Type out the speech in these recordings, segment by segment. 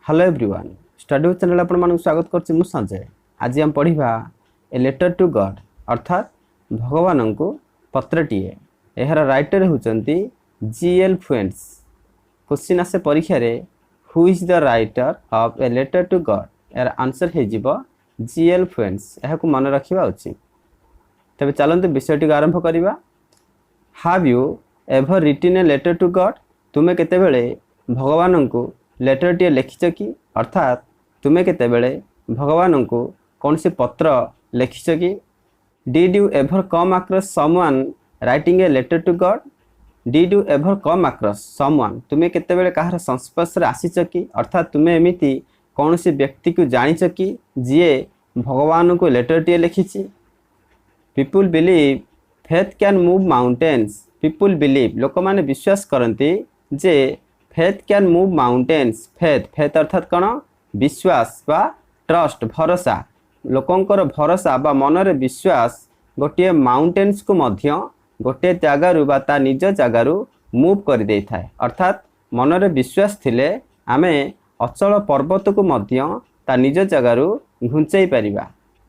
Hello everyone study channel आपण स्वागत करछि मु संजय। आज हम पढ़िबा ए लेटर टू गॉड अर्थात भगवान को पत्रटीए। एहर राइटर होचंती जीएल फ्वेंट्स। क्वेश्चन आसे परीक्षा रे who is the writer of a letter to God यार आंसर हे जिवो जीएल फ्वेंट्स। एहा को मन रखिबा उचित। तबे चलंतु विषयटी को आरंभ करिबा। Have you ever written a letter to God? तुमे केते बेले भगवान को लेटर टी लिखिच कि अर्थात तुम्हें केते बेले भगवान को कौन से पत्र लिखिच कि? Did you ever come across someone writing a letter to God? Did you ever come across someone तुम्हें केते बेले कहार संस्पर्श रे आसीच कि अर्थात तुम्हें एमिति कौन से व्यक्ति को जानिच कि जीए भगवान को लेटर टी लिखिछि? People believe faith can move mountains. People believe लोक माने विश्वास करती जे faith can move mountains. Faith faith अर्थात कौन? विश्वास बा ट्रस्ट भरोसा। लोकंकर भरोसा बा मनरे विश्वास गोटे माउंटेन्स को मध्य गोटे जगारू बा ता निज जगारू मूव कर दे थाए। अर्थात मनरे विश्वास थिले आमे अचल पर्वत को मध्य ता निज जगारू घुंचाई परिबा।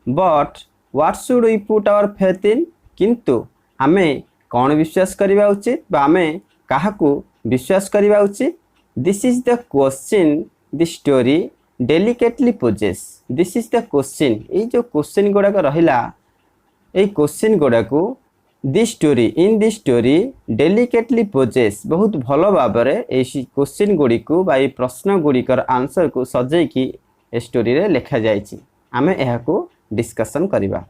But what should we put our faith in? किंतु आमे कौन विश्वास करिबा उचित बा आमे काहाकू विश्वास करिबा उचित? This is the question the story delicately poses. This is the question ये जो क्वेश्चन गुड़ाक रहिला ए क्वेश्चन गुड़ा को the story in the story delicately poses बहुत भल भाव में क्वेश्चन गुड़ी को बा प्रश्न गुड़िकर आंसर को सजै की स्टोरी रे लिखा जाइछि। आमे एहा को डिस्कशन करिबा।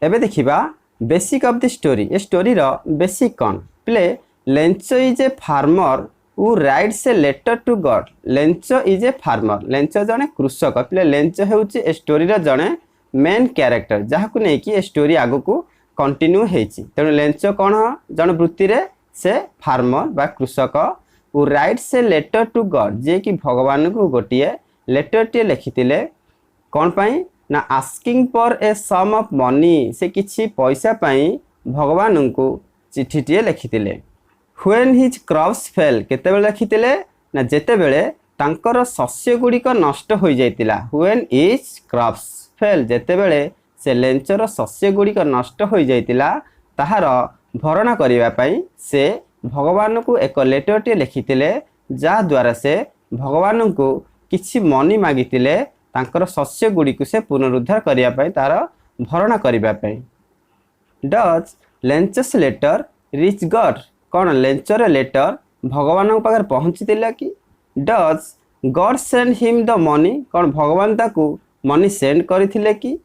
एबे देखिबा बेसिक ऑफ द स्टोरी। ए स्टोरी रो बेसिक कौन? प्ले Lencho is a farmer who writes a letter to God. Lencho is a farmer. Lencho जने कृषक। प्ले लेंचो हेउची ए स्टोरी रो जने मेन कैरेक्टर जहाकू नै कि ए स्टोरी आगो को कंटिन्यू हेछि। तेणु लेंचो कौन जन वृत्ति रे से फार्मर बा कृषक who writes a letter to God जे कि भगवान को गोटिए लेटर टे लिखितिले कौन पाई ना asking for a sum of money. से किछि पैसा पाई भगवान को चिट्ठी टे लिखितिले। व्हेन हिज क्रॉप्स फेल केतेबेले लिखितिले ना जेतेबेले तांकर शस्य गुड़िक नष्ट हो जाइतिला। व्हेन हिज क्रॉप्स फेल जेतेबेले से लेंचर शस्य गुड़िक नष्ट हो जाइतिला ताहार भरणा करिवा पई से भगवान को एक लेटर टे लिखितिले जा द्वारा से भगवान को किछि मनी मागितिले तांकर शस्य गुड़िक से पुनरुद्धार करिया पई तार भरणा करिवा पई। Does Lencho's letter reach God? कौन लेंचर लेटर भगवान पाखे पहुँची कि? Does God send him the money? कौन भगवान ताकू मनी सेंड करथिले कि?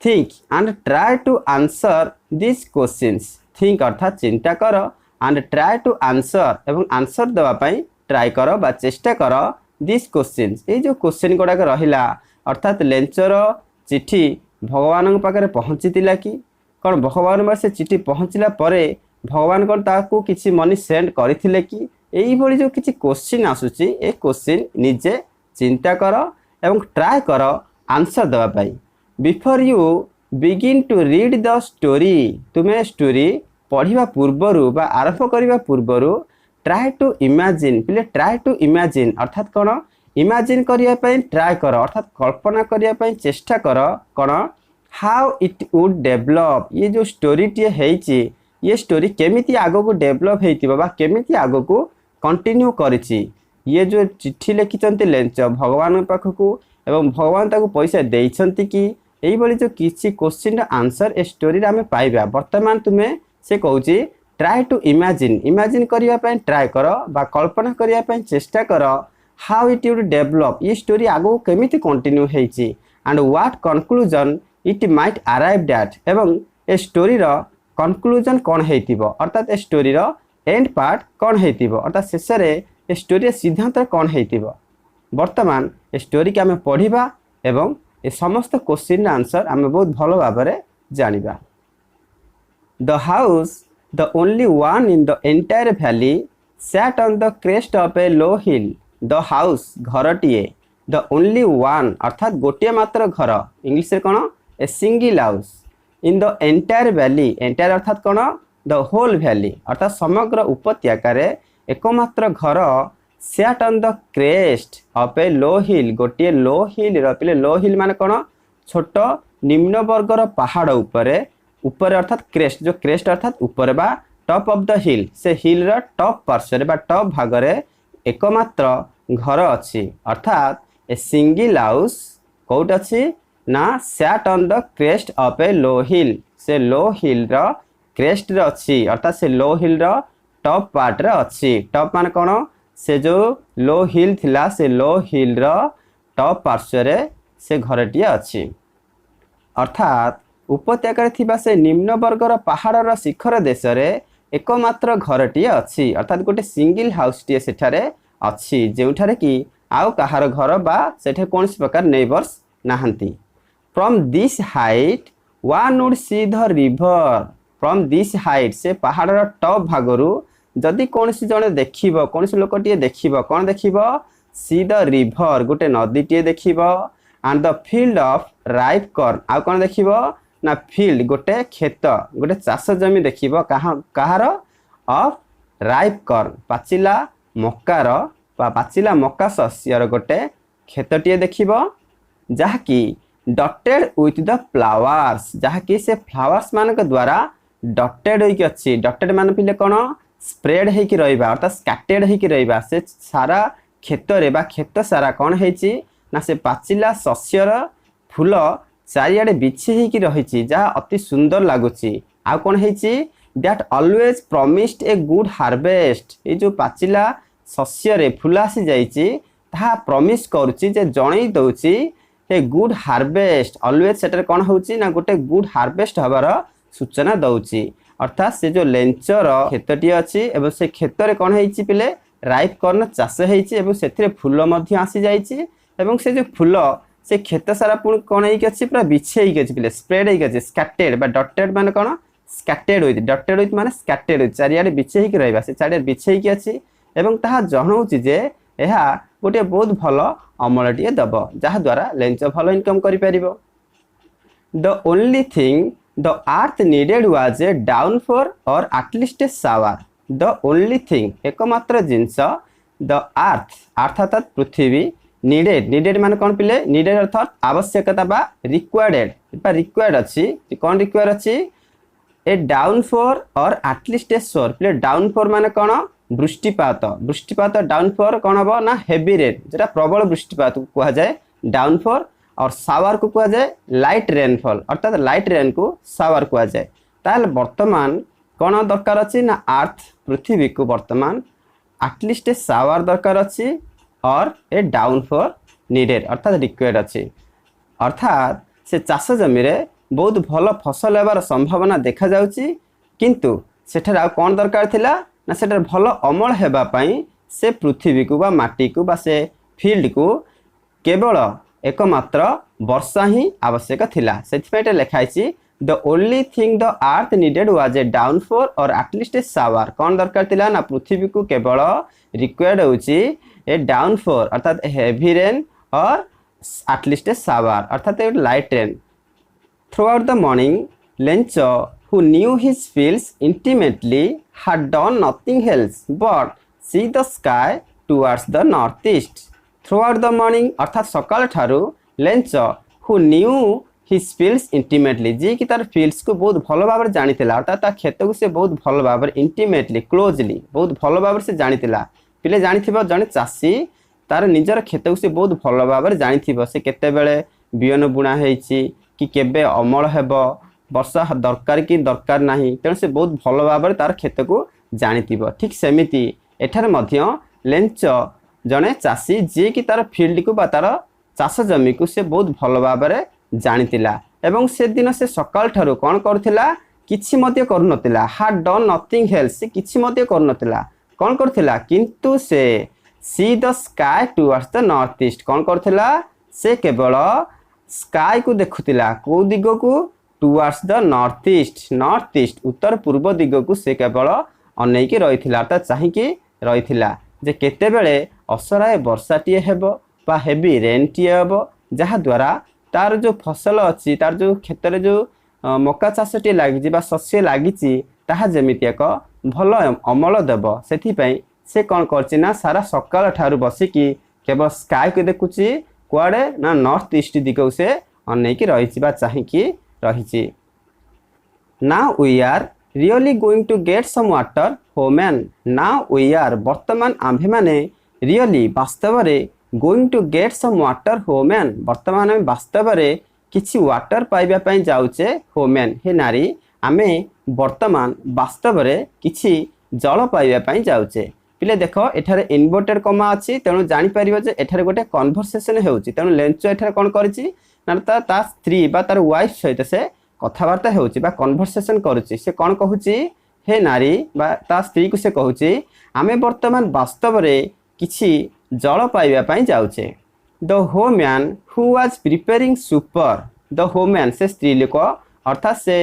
Think and try to answer this questions. Think अर्थात चिंता कर एंड ट्राई टू आंसर एवं आंसर देवा पई ट्राई कर बा चेष्टा कर दिस क्वेश्चंस। ये जो क्वेश्चन गुड़ाक रहिला अर्थात लेंचर चिट्ठी भगवान पाखे पहुँची कि? कौन भगवान बार से चिट्ठी पहुँचला परे भगवान कौन ताकू किसी मनी सेंड करथिले कि? एई भली जो किसी क्वेश्चन आसुची ए क्वेश्चन निजे चिंता कर एवं ट्राई कर आंसर देवा पाई। Before you begin to read the story तुम्हें स्टोरी पढ़िबा पूर्वरु बा आरंभ करिबा पूर्वरु ट्राई टू इमेजिन। पिले ट्राई टू इमेजिन अर्थात कौन? इमेजिन करिया पई ट्राई कर अर्थात कल्पना करिया पई चेष्टा कर कौन? How it would develop. ये जो स्टोरी टी हेची ये स्टोरी केमिति आगो को डेवलप हेतिबा बा केमिति आगो को कंटिन्यू करिछि। ये जो चिट्ठी लिखिचंती लेंच भगवान पाखकू एवं भगवान ताको पैसा देइछंती कि? एई बली जो किछि क्वेश्चन आंसर ए स्टोरी रे हमें पाइबा। वर्तमान तुमे से कहूची ट्राई टू इमेजिन। इमेजिन करिया पय ट्राई कर बा कल्पना करिया पय चेष्टा कर हाउ इट वुड डेवलप ये स्टोरी आगो केमिति कंटिन्यू हेछि and what conclusion it might arrive at. एवं ए स्टोरी रो कंक्लूजन कौन हेतिबो अर्थात ए स्टोरी रो एंड पार्ट कौन हेतिबो अर्थात शेष रे ए स्टोरी सिद्धांत कौन हेतिबो। वर्तमान ए स्टोरी के हमें पढ़िबा एवं ए समस्त क्वेश्चन आंसर हमें बहुत भलो भाव में जानिबा। The house the only one in the entire valley sat on the crest of a low hill. The house घरटीए द ओनली वन अर्थात गोटे मात्र घर इंग्लिश रे कौन? A single house in the entire valley. Entire अर्थात कौन? The whole valley अर्थात समग्र उपत्यकार एकमात्र घर sat on the crest of a low hill गोटे लो हिल पिले लो हिल माने कौन छोट निम्न वर्गर पहाड़ ऊपर अर्थात क्रेस्ट जो क्रेस्ट अर्थात ऊपर बा टॉप ऑफ द हिल से हिल र टॉप पार्श्व बा टॉप भागरे एकमात्र घर अच्छी अर्थात ए सिंगल हाउस कौट अच्छी ना sat on the crest of a low hill से लो हिल र क्रेस्ट रे अच्छी अर्थात से लो हिल र टॉप पार्ट रे अच्छी टॉप मान कौन से जो लो हिल थिला से लो हिल र टॉप पार्श्व रे से घरटी अच्छी अर्थात उपत्यकार थिबा से निम्न वर्गर पहाड़र शिखर देश रे एकमात्र घरटी अच्छी अर्थात गोटे सिंगल हाउस टी सेठारे अच्छी जोठारे कि आउ कहार घर बा सेठे कौन प्रकार नेबर्स नाहंती from this height one would see the river from this height से पहाड़र टॉप भागरू जदि कौन जड़े देखिबो कौन लोकटे देखिबो कौन देखिबो सी द रिवर गोटे नदीटे देखिबो and the field of ripe corn आ कौन देखिबो ना फील्ड गोटे खेत गोटे चाष जमी देखिबो कहार ऑफ राइप कॉर्न पाचिला मकार पाचिला मका शस्यर गोटे खेतटे देखिबो जहाँकि डटेड विथ द फ्लावर्स जहाँकि से फ्लावर्स मानक द्वारा डटेड होइकी अच्छी डटेड मान पिले कौन स्प्रेड होइकी रहिबा अर्थात स्कैटर्ड होइकी रहिबा से सारा खेत रे बा खेत सारा कौन होइची ना से पाचिला शस्यर फूल चारिआडे बिछी होइकी रहिची जहाँ अति सुंदर लागुची आ कौन होइची that always promised a good harvest ये जो पाचिला शस्य रे फूल आसी जाइची ताहा प्रॉमिस करूची जे जणई दउची हे गुड हार्वेस्ट ऑलवेज सेटर कौन होउची ना गोटे गुड हार्वेस्ट हबार सूचना दउची अर्थात से जो लेंचर खेतटी अच्छी एवं से खेत रे कौन होइची पिले राइप कॉर्न चाष होइची एवं सेथिरे फूल मध्य आसी जाइची एवं से जो फूल से खेत सारा पुणी कौन होइकी अच्छी पूरा बिछे होइकी अच्छी पिले स्प्रेड होइकी अच्छी स्कैटर्ड बा डटेड माने कौन स्कैटर्ड होइती डटेड होइती माने स्कैटर्ड होइती चारिआडे बिछे होइकी रहबा से चारिआडे बिछे होइकी अच्छी एवं ताहा जणाउची जे एहा गोटे बहुत भल अमलटिए दब जहा द्वारा लेंच भल इनकम करि परिबो the only thing the earth needed was a downpour or at least a shower the only thing एकमात्र जिंस the earth अर्थात पृथ्वी needed मान कौन पिले needed अर्थात आवश्यकता बा required अच्छी कौन required अच्छी ए downpour or at least a shower पिले downpour मान कौन वृष्टिपात डाउनफॉर कौन हम ना हेवी रेन जो प्रबल वृष्टिपात को कहा जाए डाउनफॉर और सावर को कहा जाए लाइट रेनफॉल अर्थात लाइट रेन को सावर कहा जाए ताल वर्तमान कौन दरकार अच्छी ना अर्थ पृथ्वी को वर्तमान एटलिस्ट ए सावर दरकार अच्छी और ए डाउनफॉर नीडेड अर्थात रिक्वायर्ड अच्छी अर्थात से चाष जमी रे बहुत भल फसल हेबार संभावना देखा जाउची किंतु सेठार आ कौन दरकार थिला ना सेठार भल अमल हेबा पई से पृथ्वी को बा माटी को बा से फील्ड को केवल एकमात्र वर्षा ही आवश्यक थिला सेथिपैटे लेखाइछि the only thing the earth needed was a downpour or at least a shower कौन दरकार थिला ना पृथ्वी को केवल रिक्वायर्ड होची ए डाउनफॉर अर्थात heavy rain or at least a shower अर्थात a light rain throughout the morning Lencho who knew his fields intimately had done nothing else but see the sky towards the northeast throughout the morning अर्थात सकाल ठारू lens who knew his fields intimately जी कि तार fields को बहुत भल भाव जानी अर्थात ता खेत को से बहुत भल भाव intimately closely बहुत भल भाव से जानी पिले जानी जड़े चाषी तार निजर खेत को से बहुत भल भाव जानी से केते बेले बिहन बुणा होइछि कि केबे अमल हेबो वर्षा दरकार कि दरकार नहीं तेणु से बहुत भल भाव तार खेत को जानी ठीक सेमिति एठार मध्य लेंच जड़े चाषी जी कि तार फील्ड को तार चाष जमी को से बहुत भल भाव जानी एवं से दिन से सकाल ठारू कौन करुला किछि मध्य करुनतिला हाड डन नथिंग एल्स से किछि मध्य करुनतिला कौन करुला किंतु से see the sky towards the north east कौन करुला से केवल स्काई को देखुतिला को दिग को टुवर्ड्स द नॉर्थ ईस्ट उत्तर पूर्व दिग को से केवल अनेकी रही अर्थात चाहिए रही जे केते बेले असराए वर्षाटीए हेबो बा हेवी रेनटीए हेबो जहाँ द्वारा तार जो फसल अच्छी तार जो क्षेत्र में जो मका चाषटी लगी शस्य लगी जमीती एक भल अमल देव से से कौन करना सारा सकाल ठारू बसिकी केवल स्काई को देखुची कुआड़े ना नॉर्थ ईस्ट दिग से अनेक रही चाहिए रही now we are really going to get some water woman now we are वर्तमान आम्भे माने रियली वास्तव में going to get some water woman वर्तमान आम वास्तव में किसी वाटर पाइबापी जाऊे होमैन हे नारी आमे वर्तमान वास्तव में किसी जल पाइबापी जाऊे पिले देख एठारे इनवर्टेड कमा अच्छी तेणु जापर जे एठारे गोटे कन्भरसेसन होची तेणु लेंच एठारे कौन करिछि ना ता स्त्री बा तार वाइफ सहित से कथबार्ता होची बा कन्भरसेसन करुछि से कौन कहूची हे नारी बा ता स्त्री को से कहूची आमे वर्तमान वास्तव में किसी जल पाइबापी जाऊे the woman who was preparing supper the woman से स्त्री लोक अर्थात से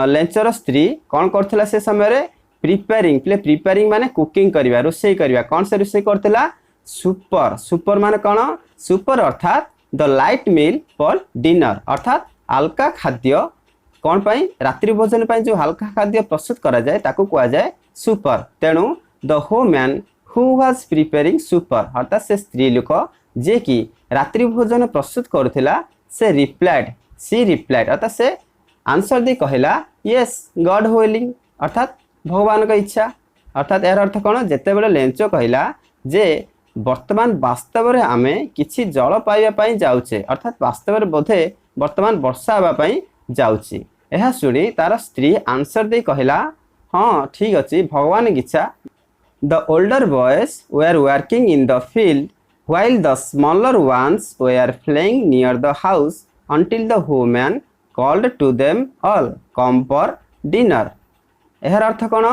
लेंचर स्त्री कौन करथिला से समय प्रिपेयरिंग प्ले प्रिपेयरिंग माने कुकिंग करवा रोषे करवा कौन से रोषे करथिला सुपर सुपर माने कौन सुपर अर्थात the light meal for dinner अर्थात हल्का खाद्य कौन पाई रात्रि भोजन पाई जो हल्का खाद्य प्रस्तुत करा जाए ताकू कहा जाए सुपर तेणु the woman who was preparing supper अर्थात से स्त्री लोक जे कि रात्रि भोजन प्रस्तुत करुला से रिप्लाइड सी रिप्लाइड अर्थात से आंसर दे कहला यस गॉड विलिंग अर्थात भगवान का इच्छा अर्थात यार अर्थ कौन जिते बड़े लेंच कहला जे वर्तमान वास्तव में आमे किसी जल पाइबापी जाऊे अर्थात वास्तव में बोधे वर्तमान वर्षा हाँपाई जाऊँगी यह शुणी तार स्त्री आंसर दे कहला हाँ ठीक अच्छे भगवान की इच्छा the older boys were working in the field while the smaller ones were playing near the house until the woman called to them all come for dinner एहर अर्थ कौन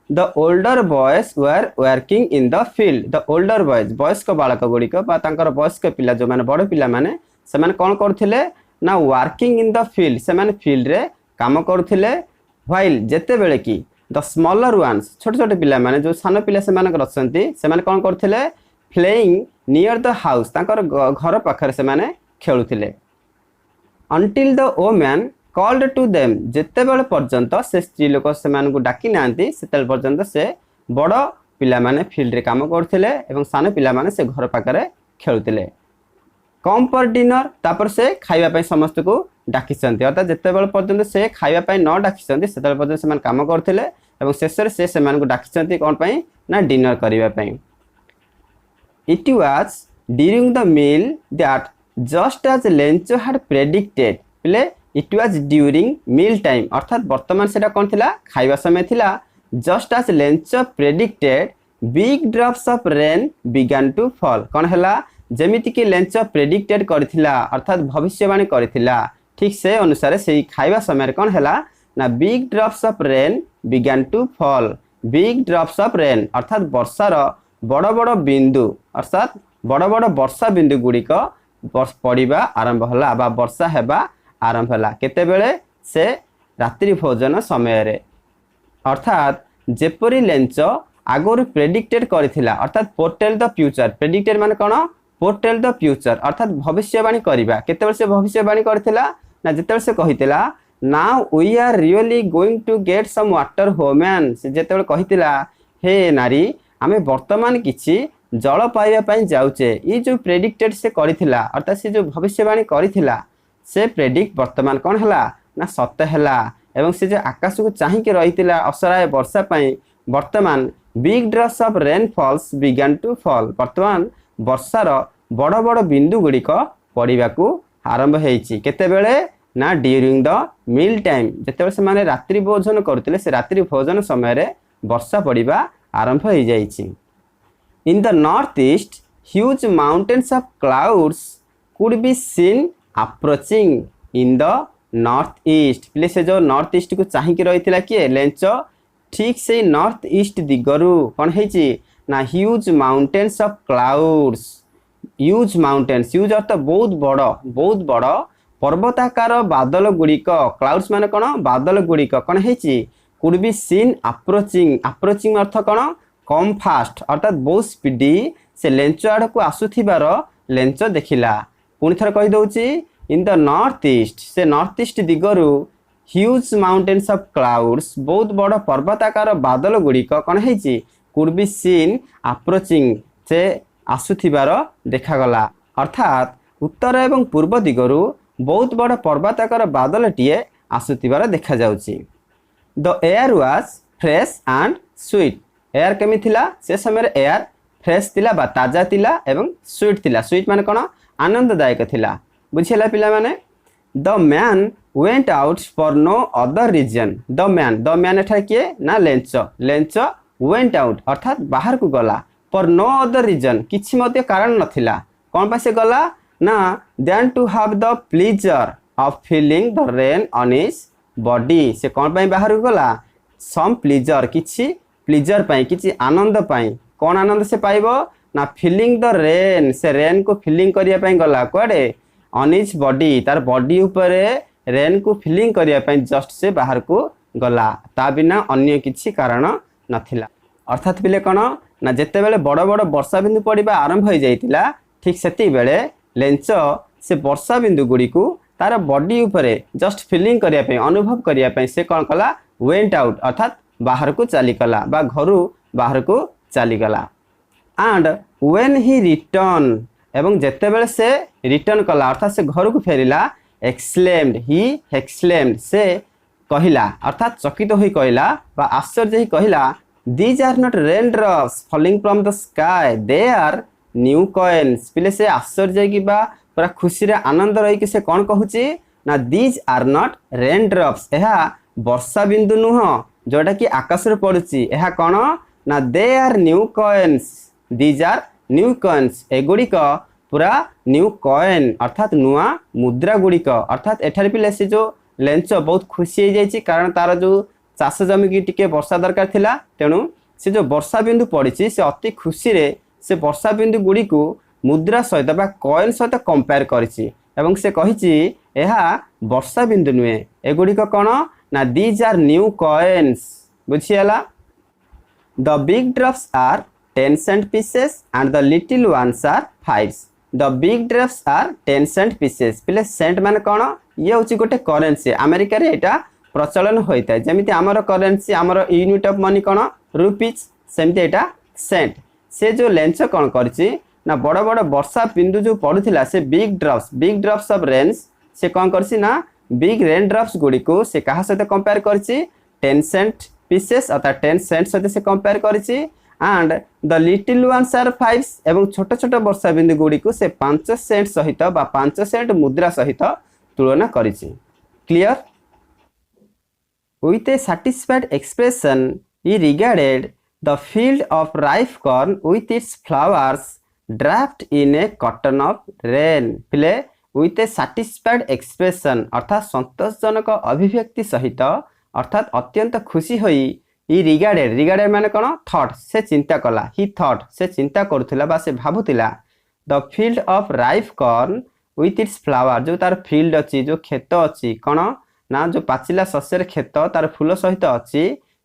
the older boys were working in the field the older boys वयस्क बालक गुड़िक वयस्क पिला जो मैंने बड़ पिला माने से मैंने कौन करथिले ना वर्किंग इन द फील्ड से मैंने फील्ड रे काम करथिले while जेते बेले कि द स्मॉलर ones छोटे छोटे पिला माने जो सान पिला से माने रचंती से माने कौन करथिले प्लेइंग नियर द हाउस तांकर घर पाखरे से माने खेलुथिले until the woman called to them जेते बेले पर्यंत से स्त्री लोक से माने को डाकी नांती सेते पर्यंत से बड़ पिला माने फील्ड रे काम करथिले एवं सान पिला माने से घर पाखरे खेलुथिले कम पर डिनर तापर से खाइबा पई समस्त को डाकिसंती अर्थात जेते बेले पर्यंत से खाइबा पई न डाकिसंती सेते पर्यंत से माने काम करथिले एवं शेष से माने को डाकिसंती कोन पई ना डिनर करिबा पई It was during the meal that just as Lencho had predicted play it was during meal time अर्थात वर्तमान सेटा कौन थिला खाइबा समय थिला just as Lencho predicted big drops of rain began to fall कौन हैला जेमिति कि लेंचो प्रेडिक्टेड करथिला अर्थात भविष्यवाणी करथिला ठीक से अनुसार से खाइबा समय कौन हैला ना big drops of rain began to fall big drops of rain अर्थात वर्षार बड़ बड़ बिंदु अर्थात बड़ बड़ वर्षा बिंदु गुड़िक पड़ा आरंभ होला बा वर्षा हेबा आरंभ होला केते बेले से रात्रि भोजन समय रे अर्थात जेपरी लेंच आगुरी प्रेडिक्टेड करथिला अर्थात पोर्टेल द फ्यूचर प्रेडिक्टेड माने कोन पोर्टेल द फ्यूचर अर्थात भविष्यवाणी करबा केते बेले से भविष्यवाणी करथिला ना जेते से कहितला now we are really going to get some water woman से जेते बेले कहितला हे नारी आमे वर्तमान किछि जल पाइबा पई जाउचे ये जो प्रेडिक्टेड से करिथिला अर्थात से जो भविष्यवाणी करिथिला से प्रेडिक्ट वर्तमान कौन हैला ना सत्य हैला एवं से जो आकाश को चाहि के रहिथिला असराय वर्षा पई वर्तमान big drops of rain falls began to fall वर्तमान वर्षार बड़ बड़ बिंदु गुड़िक पड़िबा को आरंभ हेछि केते बेले ना ड्यूरिंग द मील टाइम जेते से माने रात्रि भोजन करथिले से रात्रि भोजन समय रे वर्षा पड़िबा आरंभ हो जाइछि in the north east huge mountains of clouds could be seen approaching in the north east प्ले से जो नॉर्थ ईस्ट को चाहिए रही किए लेंच ठीक से नॉर्थ ईस्ट दिगरु कौन है ना huge mountains of clouds huge mountains huge अर्थ बहुत बड़ पर्वताकार बादल गुड़िक क्लाउड्स माने कौन बादल गुड़िक कौन है could be seen approaching approaching अर्थ कौन कम फास्ट अर्थात बहुत स्पीडी से लेंच आड़ को आसुथिबार लेंच देखिला पुणी थर कही दउची इन द नॉर्थ ईस्ट से नॉर्थ ईस्ट दिगरु ह्यूज माउंटेन्स ऑफ क्लाउड्स बहुत बड़ पर्वताकार बादल गुड़िक कौन है कुड बी सीन अप्रोचिंग से आसुथिबार देखागला अर्थात उत्तर एवं पूर्व दिगरू बहुत बड़ पर्वताकर बादलटीए आसुथिबार देखा जाउची। The air was fresh and sweet air केमी थिला से समय एयर फ्रेश थिला बा ताजा थिला एवं स्वीट थिला स्वीट माने कोन आनंददायक थिला बुझिला पिला माने। The man went out for no other reason the man एठा किए ना लेंच लेंच वेंट आउट अर्थात बाहर को गला फॉर नो अदर रीजन किछि मते कारण नथिला कोन पासे गला ना then to have the pleasure of feeling the rain on his body से कोन पई बाहर को गला सम प्लेजर किछि प्लेजर पई किछि आनंद पई कोन आनंद से पाइबो ना फीलिंग द रेन से रेन को फीलिंग करिया पई गला कोडे ऑन हिज बॉडी तार बॉडी ऊपर रेन को फीलिंग करिया पई जस्ट से बाहर को गला ता बिना अन्य किछि कारण नथिला अर्थात बिले कोन ना जेते बेले बड़ बड़ वर्षा बिंदु पड़िबा आरंभ हो जाइतिला ठीक सेती बेले लेंच से वर्षा बिंदु गुडी को तार बॉडी ऊपर जस्ट फीलिंग करिया पई अनुभव करिया पई से कोन कला वेंट आउट अर्थात बाहर को चली गला बा घरु बाहर को चली गला। एंड व्हेन ही रिटर्न एवं जेते बेले से रिटर्न कला अर्थात से घर को फेरिला एक्सक्लेम्ड ही एक्सक्लेम्ड से कहिला अर्थात चकित होई कहिला बा आश्चर्य ही कहिला these are not rain drops falling from the sky they are new coins पिले से आश्चर्य की बा पूरा खुशी रे आनंद रही कि से कोन कहूची ना these are not rain drops एहा वर्षा बिंदु नुह जोटा कि आकाश रे पड़ुची एहा कोन ना they are new coins these are new coins एगुड़िक पूरा न्यू कॉइन अर्थात नुआ मुद्रा गुड़िक अर्थात एठार पिले से जो लेंच बहुत खुशी हो जाइए कारण तार जो चाष जमी की टिके वर्षा दरकार थिला तेणु से जो वर्षा बिंदु पड़ी से अति खुशी रे से वर्षा बिंदु गुड़ी को मुद्रा सहित बा कॉइन सहित कंपेयर करिछि एवं से कहिछि एहा वर्षा बिंदु नुहे एगुड़िक कौन ना दीज आर न्यू कॉइन्स बुझियाला। The big drops are 10 cent pieces and the little ones are 5s the big drops are 10 cent pieces पिले सेंट मान कोन ये होची गोटे करेंसी अमेरिका रे एटा प्रचलन होइता जेमिति हमर करेंसी हमर यूनिट ऑफ मनी कोन रुपीज सेमिति एटा सेंट से जो लेंस कोन करछि ना बड़ बड़ वर्षा बिंदु जो पडुथिला से बिग ड्रॉप्स ऑफ रेन्स से कोन करछि ना बिग रेन ड्रॉप्स गुडी को से कहा सहित कंपेयर करछि 10 cent pieces अर्थात 10 cent सहित से कंपेयर करछि and the little ones are 5s एवं छोट छोट वर्षा बिंदु गुडी को से 5 सेंट सहित बा 5 सेंट मुद्रा सहित तुलना करिछि। Clear. With a satisfied expression he regarded the field of ripe corn with its flowers draped in a curtain of rain पिले विथ ए सैटिस्फाइड एक्सप्रेशन अर्थात संतोषजनक अभिव्यक्ति सहित अर्थात अत्यंत खुशी होई ही रिगार्डेड माने कोन थॉट से चिंता कला ही थॉट से चिंता करुथिला बा से भाबुथिला the field of ripe corn with its flower जो तार फील्ड अछि जो खेत अछि कोन ना जो पाचिला शस्यर खेत तार फूल सहित अछि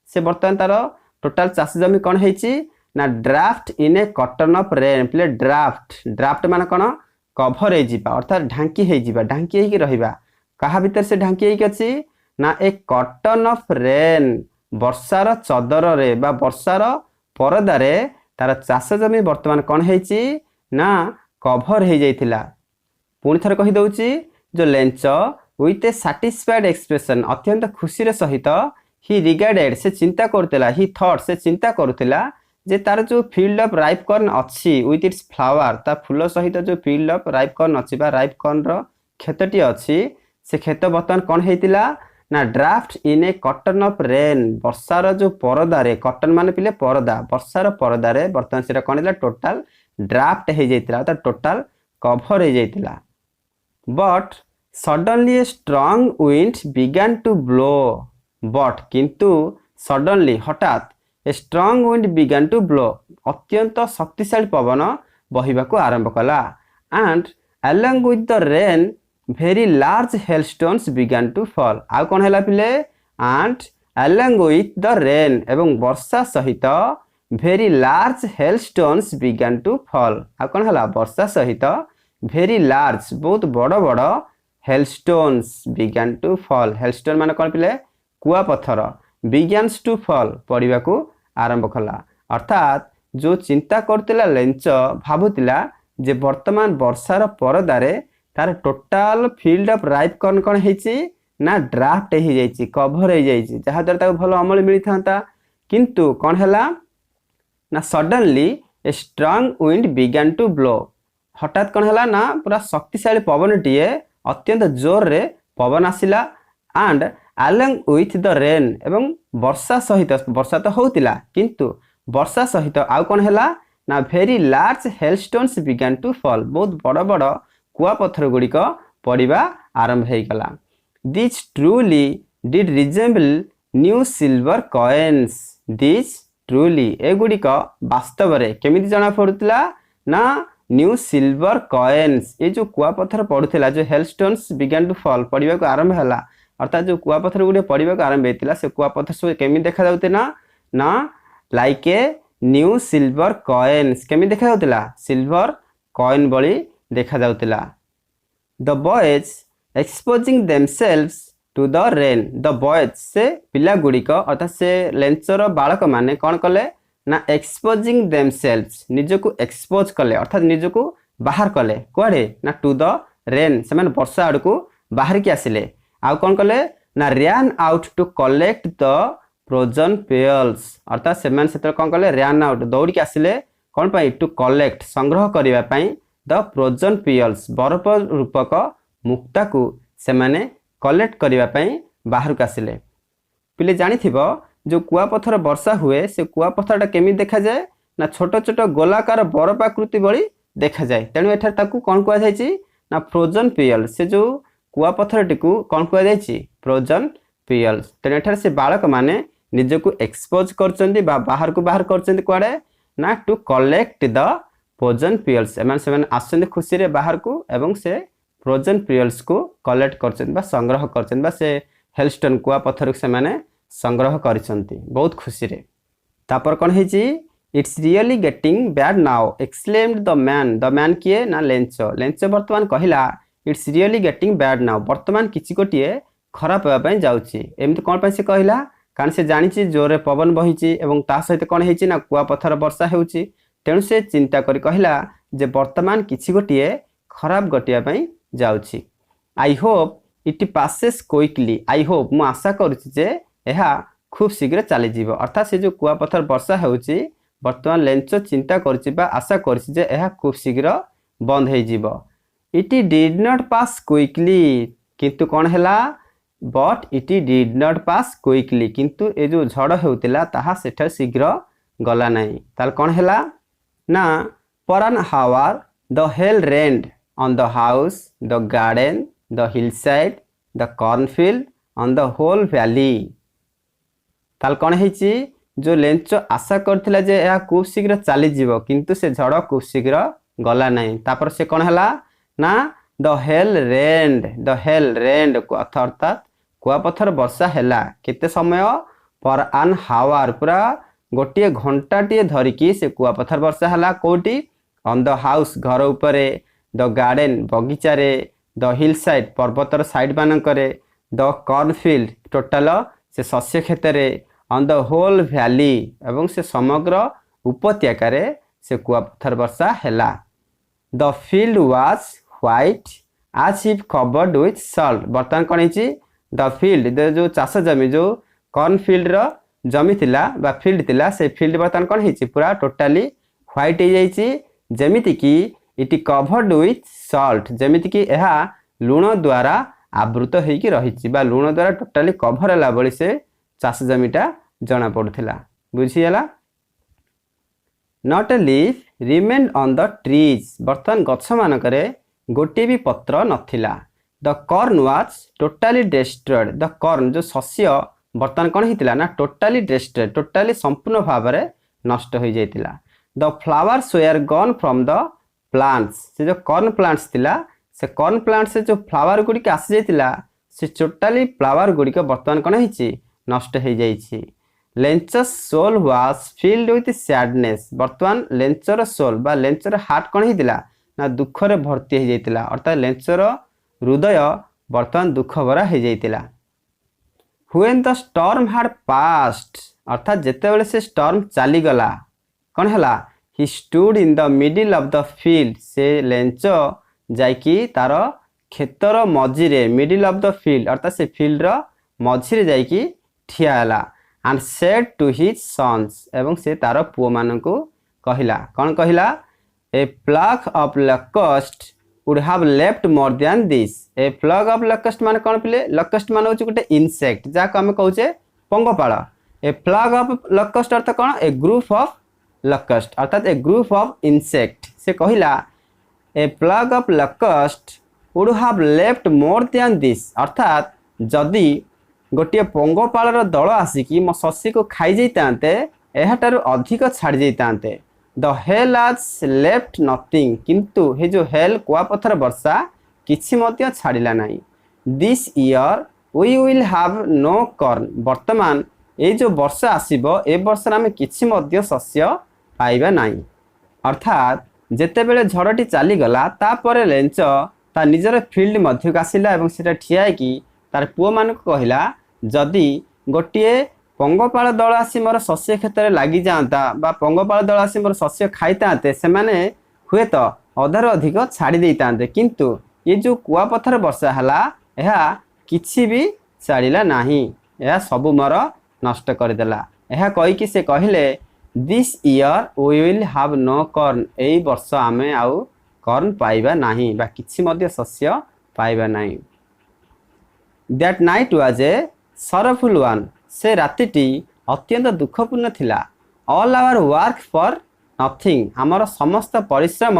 से बर्तमान तार टोटल चाष जमी कोन हेछि ना draft in a curtain of rain play draft माने कोन कवर हे जिबा अर्थात ढांकी हे जिबा ढांकी हे की रहिबा कहा भीतर से ढांकी हे की अछि ना ए कॉटन ऑफ रेन वर्षार चदर रे बा वर्षार परदा रे तार चाष जमी वर्तमान कौन हेछि ना कभर हो जाइथिला। पुणी थर कहि दउची जो lens with a satisfied expression अत्यंत खुशी रे सहित ही रिगार्डेड से चिंता करथिला ही थॉट से चिंता करथिला जे तार जो फील्ड ऑफ राइप कॉर्न अछि विथ इट्स फ्लावर ता फूल सहित जो फील्ड ऑफ राइप कॉर्न अछि बा राइप कॉर्न रो खेतटी अछि से खेत वर्तमान कौन हेतिला ना draft in a curtain of rain वर्षार जो परदा रे कॉटन माने पिले परदा वर्षार परदा रे वर्तमान सेटा कोन हैला टोटल ड्राफ्ट हे जाइतिला त टोटल कवर हे जाइतिला। But suddenly a strong wind began to blow but किंतु सडनली हठात a strong wind began to blow अत्यंत शक्तिशाली पवन बहिबाको आरंभ कला and along with the rain very large hailstones began to fall आउ कौन है पिले and along with the rain एवं वर्षा सहित very large hailstones began to fall आउ कौन है वर्षा सहित very large बहुत बड़ बड़ hailstones began to fall hailstone माने कौन पिले कुआ पत्थर begins to fall पड़िबा को आरंभ कला अर्थात जो चिंता करथिला लेंच भाबुतिला जे वर्तमान वर्षार परदारे तार total field of ripe corn कौन हेची ना ड्राफ्ट हो जाइए कभर हो जाइए जहाँ द्वारा भल अमल मिली था किंतु कौन है ना suddenly a strong wind began to blow हठात कौन है ना पूरा शक्तिशाली पवन टीए अत्यंत जोर रे पवन आसिला and along with the rain एवं वर्षा सहित वर्षा तो होतिला किंतु वर्षा सहित आउ कौन है ना very large hailstones began to fall बहुत बड़ बड़ कुआपथर गुड़िक पड़ा आरंभ हो गला this truly did resemble new silver coins this truly एगुड़िक वास्तव में केमिति जना पड़ुला ना न्यू सिल्वर कॉइन्स ये जो कुआपथर पड़ूला जो हेलस्टोन्स बिगन टू फॉल पड़ा को आरंभ है अर्थात जो कुआपथर गुड़े पड़ा को आरंभ होता से कुआपथर सब केमी देखा ना like a new silver coins केमी देखा सिल्वर कॉइन बड़ी देखा जाउतिला the boys exposing themselves to the rain the boys से पिला गुड़िक अर्थात से लेंचर बालक माने कौन कले ना एक्सपोजिंग देमसेल्व्स निजको एक्सपोज कले अर्थात निजको बाहर कले कुआडे ना टू द रेन से माने वर्षा आड़ को बाहर की आसिले आउ कौन कले ना ran out to collect the frozen pearls अर्थात से माने सेतर कौन कले रैन आउट दौड़ के आसिले कौन पाई टू कलेक्ट संग्रह करिवा पाई द फ्रोजन पियल्स बरफ रूपक मुक्ता को से माने कलेक्ट करिवा पाई बाहर को आसिले पिले जानी थिबो जो कुआपथर वर्षा हुए से कुआपथरटा केमी देखा जाए ना छोट छोट गोलाकार बरफ आकृति बड़ी देखा जाए तेणु एठार ताकू कौन कुआ जायछि ना फ्रोजन पियल से जो कुआपथरटी को कौन कुआ जायछि फ्रोजन पियल्स तेणु एठार से बालक माने निजको एक्सपोज करचंदी बा बाहर को बाहर करचंदी कुआडे ना टू कलेक्ट द फ्रोजन पियल्स एमान आसचंदी खुशी रे बाहर को एवं से फ्रोजन पियल्स को कलेक्ट करचंदी बा संग्रह करचंदी बा से हेलस्टोन कुआपथर से माने संग्रह करिसंती बहुत खुशी रे तापर कौन है it's really getting bad now exclaimed the man किए ना लेंचो लेंचो वर्तमान कहला it's really getting bad now वर्तमान किछि गोटिए खराब होगा पई जाउछि एमति कोन पई से कहला कारण से जानिछि जोरे पवन बहिछि एवं ता सहित कोन हेछि ना कुआपथर वर्षा हेउछि तेणु से चिंता करी कहला जे वर्तमान किछि गोटिए खराब गटिया पई जाउछि I hope it passes quickly I hope मु आशा करूछि जे एहा खूब शीघ्र चली जीव अर्थात से जो कुआपथर वर्षा हेउछि वर्तमान लेंचो चिंता करछि बा आशा करछि जे एहा खूब शीघ्र बंद हो जीव it did not pass quickly किंतु कौन हैला but it did not pass quickly किंतु ए जो झड़ हेउतिला ताहा सेठा शीघ्र गला नहीं ताल कौन हैला ना for an hour the hail rained on the house the garden the hillside the cornfield on the whole valley ताल कौन हेछि जो लेंचो आशा करथिला जे या खूब शीघ्र चली जीव किंतु से झड़ खूब शीघ्र गला नहीं तापर से कौन हैला ना द हेल रेन्ड अर्थात कुआपथर वर्षा हैला केते समय पर एन हावर पूरा गोटे घंटाटे धरिकी से कुआपथर वर्षा हैला कोटी ऑन द हाउस घर उपरे द गार्डन बगीचारे द हिल साइड पर्वतर साइड मानकरे द कॉर्नफील्ड टोटाल से शस्य क्षेत्र ऑन द होल वैली एवं से समग्र उपत्यकार से कुआपथर वर्षा हैला द फील्ड वाज व्हाइट आज इफ कवर्ड विथ सॉल्ट बर्तमान कौन है द फील्ड जो चाष जमी जो कॉर्नफील्ड रो जमी थिला बा फील्ड थिला से फील्ड बर्तमान कौन है पूरा टोटाली व्हाइट हो जाइए जमिति कि इट कवर्ड विथ सॉल्ट जमिति कि यह लुण द्वारा आवृत होइकी रही बा लुण द्वारा टोटाली कभर होला बळी से चाष जमीटा जना पड़ुथिला बुझीगला not a leaf remained on the trees बर्तमान गछ मानकरे गोटे भी पत्र नथिला the corn was totally destroyed the corn जो शस्य बर्तमान कौन होता ना टोटाली डिस्ट्रॉयड टोटाली संपूर्ण भाव में नष्ट हो जाइतिला the flowers were gone from the plants से जो कॉर्न प्लांट्स थिला से कॉर्न प्लांट से जो फ्लावर गुड़िक आसी जाइतिला से टोटाली फ्लावर गुड़िक बर्तमान कौन होइछि नष्ट हो जाइछि Lencho's soul was filled with sadness बर्तमान लेंचर सोल बा लेंचर हार्ट कौन होइतिला ना दुख रे भर्ती हो जाइतिला अर्थात लेंचर हृदय बर्तमान दुख भरा हो जाइतिला when the storm had passed अर्थात जेतेबेले से स्टॉर्म चली गला कौन है he stood in the middle of the field से लेंच जाइकी तार क्षेतर मझिरे मिडिल ऑफ द फील्ड अर्थात से फील्ड रो मझिरे जाइकी ठिया हैला and said to his sons एवं से तार पुओ मानकू कहिला कौन कहिला a flock of locust would have left more than this a flock of locust मान कौन पिले लकस्ट मान होची गोटे इंसेक्ट जाको हम कहूचे पंगपाल ए फ्लॉक ऑफ लकस्ट अर्थ कौन ए ग्रुप ऑफ लकस्ट अर्थात ए ग्रुप ऑफ इंसेक्ट से कहिला a flock of locust would have left more than this अर्थात जदि गोटे पंगपाल दल आसिकी मो शशी को खाई जाइतांते एहाटारु अधिक छाड़ी जाइतांते द हेल आज लेफ्ट नथिंग किंतु हे जो हेल कुआपथर वर्षा किछि मध्य छाड़िला नाही this year we will have no corn वर्तमान ए जो वर्षा आसीबो ए वर्ष आमे किछि मध्य शस्य पाइबा नाही अर्थात जेते बेले झड़टी चली गला तापरे लेंच ता निजर फील्ड मध्य आसिला एवं सेटा ठिया कि तार पुओ मान कहिला जदि गोटिए पंगपाल दल आसी मोर शस्य क्षेत्र में लगी जाता पंगपाल दल आसी मोर शस्य खाईता से हुए तो अधार अधिक छाड़ी देते किंतु ये जो कुआपथर वर्षा है यह किसी भी छाड़ा नाही यह सब मोर नष्ट करदेला यह कहीकि से कहले this year we will have no corn एई वर्ष आमे आउ कॉर्न पाइबा नाही बा किछि मध्य शस्य पाइबा नाही that night was a sorrowful one से रातिटी अत्यंत दुखपूर्ण थिला all our work for nothing आमर समस्त परिश्रम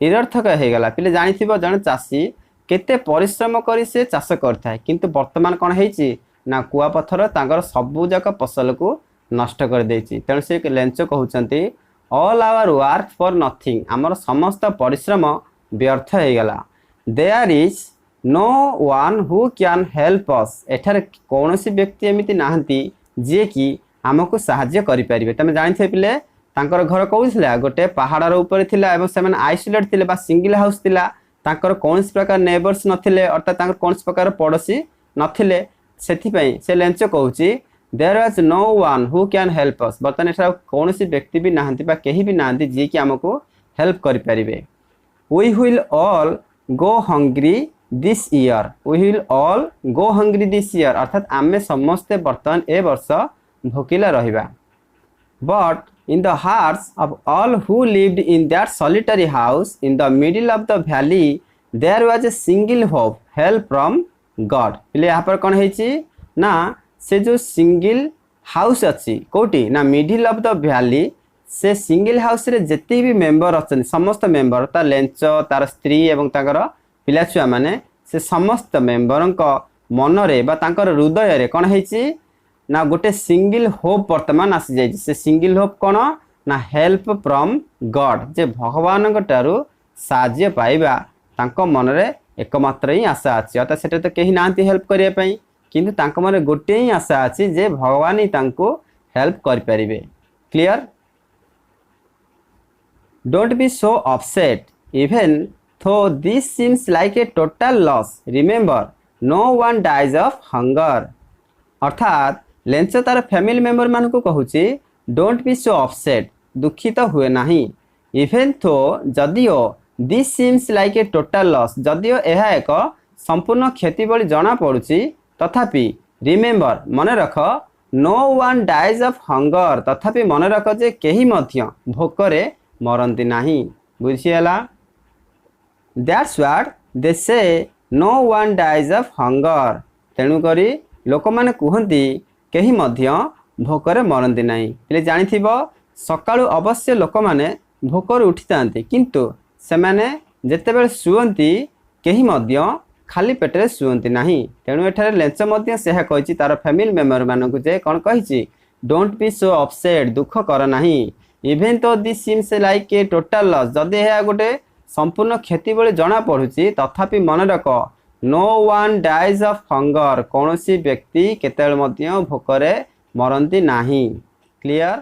निरर्थक हो गला पिले जानिथिबो जण चासी केते परिश्रम करी से चाष करथाय किंतु वर्तमान कोन हेची ना कुआपथर तांगर सबु जाक फसल को नष्ट कर देछि तेणु से लेंच कहउचंती all our work for nothing आमर समस्त परिश्रम व्यर्थ हो गला there is no one who can help us एठार कौनसी व्यक्ति एमिति नाहंती जे कि आमको सहाय्य करि परिबे तमे जानिथे पिले तांकर घर कहउथिला गोटे पहाड़ ऊपर थिला एवं से आइसोलेट थिले बा सिंगल हाउस थिला तांकर कौनसी प्रकार नेबर्स नथिले अर्थात तांकर कौनसी प्रकार पड़ोसी नथिले सेथि पई से लेंच कहउची there was no one who can help us बर्तन एठार कौनसी व्यक्ति भी नाहंती बा केही भी नाहंती जे कि आमको हेल्प करि परिबे we will all go hungry this year we will all go hungry this year अर्थात आमे समस्ते बर्तमान ए वर्ष भोकिला रहिबा but in the hearts of all who lived in that solitary house in the middle of the valley there was a single hope help from God पिले यहाँ पर कौन है ना से जो सिंगल हाउस अच्छी कोटी ना मिडिल ऑफ द वैली से सिंगल हाउस रे जेते भी मेंबर अच्छे समस्त मेंबर ता लेंच तार स्त्री एवं ताकर पिला छुआ माने से समस्त मेंबर मनरे बा तांकर हृदय रे कौन है ना गोटे सिंगल होप वर्तमान आसी जाय से सिंगल होप कौन ना हेल्प फ्रॉम गॉड जे भगवान ठारू साहाय्य पाइबा तांको मनरे एकमात्र ही आशा अच्छी अर्थात सेटा तो कहीं नांती हेल्प करिया पई किंतु तांको मनरे गोटे ही आशा अच्छी जे भगवान ही तांको हेल्प कर परिबे clear don't be so upset even though this seems like a total loss remember no one dies of hunger अर्थात लेंच तार फैमिली मेंबर मान को कहूची डोंट बी सो अपसेट दुखित हुए नाही इवन थो जदियो this seems like a total loss जदियो यह एक संपूर्ण क्षति भली जना पड़ुची तथापि रिमेम्बर मन रख no one dies of hunger तथापि मन रख जे केही मध्य भोकरे मरंती नाही बुझियला that's what they say no one dies of hunger तेणु करी लोक माने कहती कहीं मध्य भोकरे मरंती नहीं हेले जानिथिबो सकाळु अवश्य लोक माने भोकर उठी थांती किंतु से माने जेतेबेले सुअंती कहीं मध्य खाली पेटरे सुअंती नहीं तेणु एठारे लेंच मध्य सेहा कहिछि तार फैमिली मेंबर मानकु जे कोन कहिछि डोंट बी सो अपसेट दुख कर नहीं even though this seems like a total loss जदि हे गोटे संपूर्ण क्षति भली जना पड़ुची तथापि मन रख no one dies of hunger कौन व्यक्ति केतेबेले मध्य भोकरे मरंती नाही क्लियर।